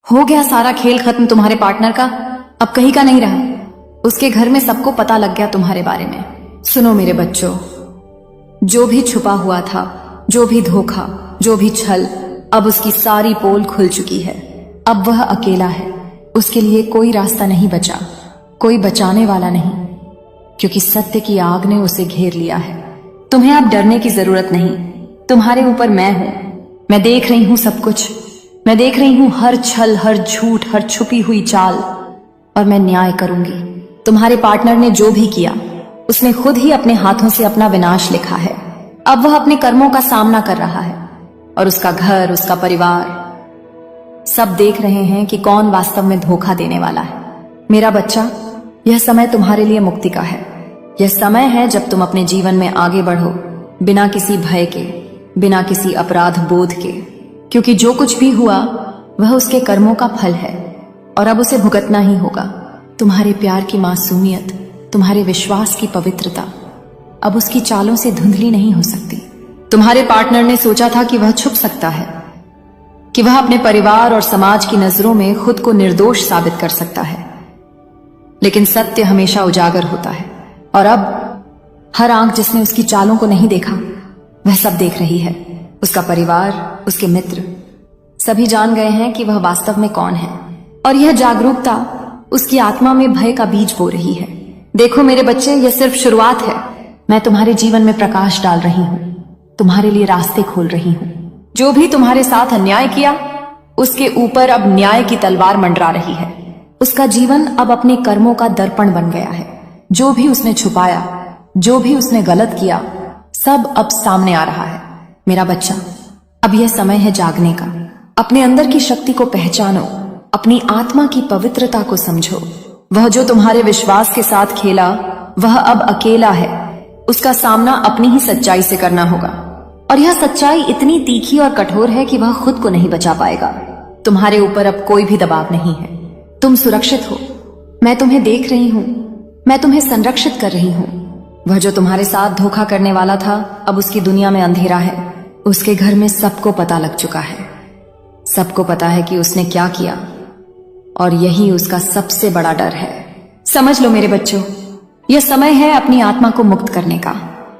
हो गया सारा खेल खत्म तुम्हारे पार्टनर का, अब कहीं का नहीं रहा। उसके घर में सबको पता लग गया तुम्हारे बारे में। सुनो मेरे बच्चों, जो भी छुपा हुआ था, जो भी धोखा, जो भी छल, अब उसकी सारी पोल खुल चुकी है। अब वह अकेला है, उसके लिए कोई रास्ता नहीं बचा, कोई बचाने वाला नहीं, क्योंकि सत्य की आग ने उसे घेर लिया है। तुम्हें अब डरने की जरूरत नहीं, तुम्हारे ऊपर मैं हूं। मैं देख रही हूं सब कुछ, मैं देख रही हूं हर छल, हर झूठ, हर छुपी हुई चाल, और मैं न्याय करूंगी। तुम्हारे पार्टनर ने जो भी किया, उसने खुद ही अपने हाथों से अपना विनाश लिखा है। अब वह अपने कर्मों का सामना कर रहा है, और उसका घर, उसका परिवार, सब देख रहे हैं कि कौन वास्तव में धोखा देने वाला है। मेरा बच्चा, यह समय तुम्हारे लिए मुक्ति का है। यह समय है जब तुम अपने जीवन में आगे बढ़ो, बिना किसी भय के, बिना किसी अपराध बोध के, क्योंकि जो कुछ भी हुआ वह उसके कर्मों का फल है, और अब उसे भुगतना ही होगा। तुम्हारे प्यार की मासूमियत, तुम्हारे विश्वास की पवित्रता अब उसकी चालों से धुंधली नहीं हो सकती। तुम्हारे पार्टनर ने सोचा था कि वह छुप सकता है, कि वह अपने परिवार और समाज की नजरों में खुद को निर्दोष साबित कर सकता है, लेकिन सत्य हमेशा उजागर होता है। और अब हर आंख जिसने उसकी चालों को नहीं देखा, वह सब देख रही है। उसका परिवार, उसके मित्र, सभी जान गए हैं कि वह वास्तव में कौन है, और यह जागरूकता उसकी आत्मा में भय का बीज बो रही है। देखो मेरे बच्चे, यह सिर्फ शुरुआत है। मैं तुम्हारे जीवन में प्रकाश डाल रही हूं, तुम्हारे लिए रास्ते खोल रही हूं। जो भी तुम्हारे साथ अन्याय किया, उसके ऊपर अब न्याय की तलवार मंडरा रही है। उसका जीवन अब अपने कर्मों का दर्पण बन गया है। जो भी उसने छुपाया, जो भी उसने गलत किया, सब अब सामने आ रहा है। मेरा बच्चा, अब यह समय है जागने का। अपने अंदर की शक्ति को पहचानो, अपनी आत्मा की पवित्रता को समझो। वह जो तुम्हारे विश्वास के साथ खेला, वह अब अकेला है। उसका सामना अपनी ही सच्चाई से करना होगा, और यह सच्चाई इतनी तीखी और कठोर है कि वह खुद को नहीं बचा पाएगा। तुम्हारे ऊपर अब कोई भी दबाव नहीं है। तुम सुरक्षित हो। मैं तुम्हें देख रही हूं, मैं तुम्हें संरक्षित कर रही हूं। वह जो तुम्हारे साथ धोखा करने वाला था, अब उसकी दुनिया में अंधेरा है। उसके घर में सबको पता लग चुका है। सबको पता है कि उसने क्या किया, और यही उसका सबसे बड़ा डर है। समझ लो मेरे बच्चों, यह समय है अपनी आत्मा को मुक्त करने का।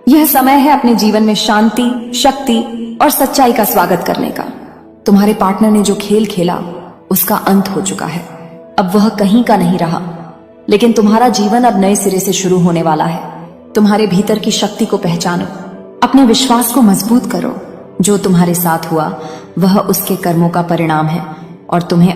यह समय है अपने जीवन में शांति, शक्ति और सच्चाई का स्वागत करने का। तुम्हारे पार्टनर ने जो खेल खेला, उसका अंत हो चुका है। अब वह कहीं का नहीं रहा, लेकिन तुम्हारा जीवन अब नए सिरे से शुरू होने वाला है। तुम्हारे भीतर की शक्ति को पहचानो, अपने विश्वास को मजबूत करो। जो तुम्हारे साथ हुआ, वह उसके कर्मों का परिणाम है, और तुम्हें